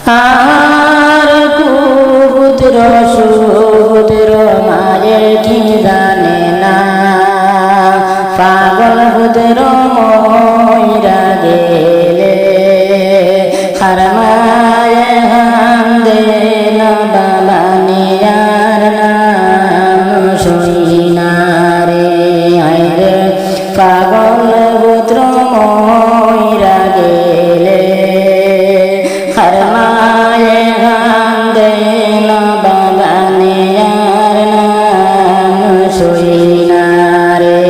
আর কুপুত্র সুপুত্র মায়ের কি জানে না, পাগল পুত্র মইরা গেলে হার মায়ে হান্দে না বাবা নিয়ার নাম শুনিনা রে। আইরে পাগল পুত্র মইরা গেলে হার মায়ে হান্দে না বাবা নিয়ার নাম শুনিনা রে।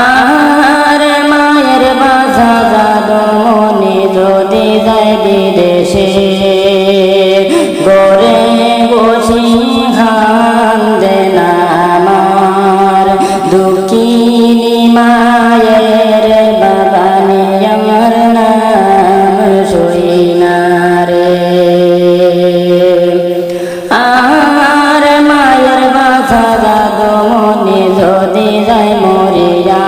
আর মায়ের বাসা জাদু মনে যদি যায় বিদেশে, গড়ে বসি খান্দে না আমার দুঃখিনী মায়ের বাবা নিয়ার নাম শুনিনা রে। আর মায়ের বাসা জাদু মনে যদি যায় মরিয়া,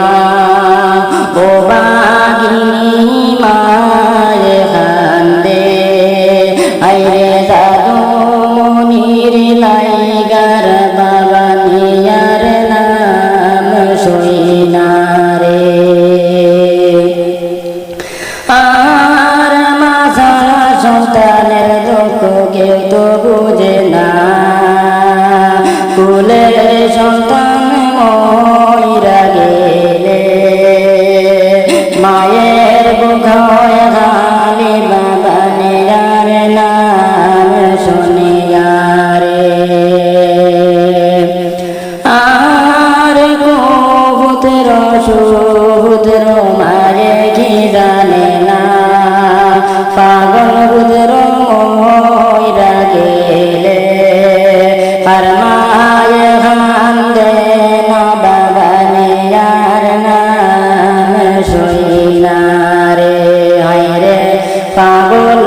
ও বাগিনী মায়ে কান্দে আইরে জাদু মনির লাইগার বাবা নিয়ার নাম শুনিনা রে। আর মা সারা সন্তানের দুঃখ কেউ তো বুঝে না, কুলের সন্তান মইরা গেলে মায়ের বুঝায় খালি বাবা নিয়ার নাম শুনিয়া রে। আর কুপুত্র সুপুত্র মায়ে কি জানে না, পাগল পুত্র মইরা গেলে আর মায়ে হান্দে না বাবা নিয়ার নাম শুনিনা রে। হায়রে পাগল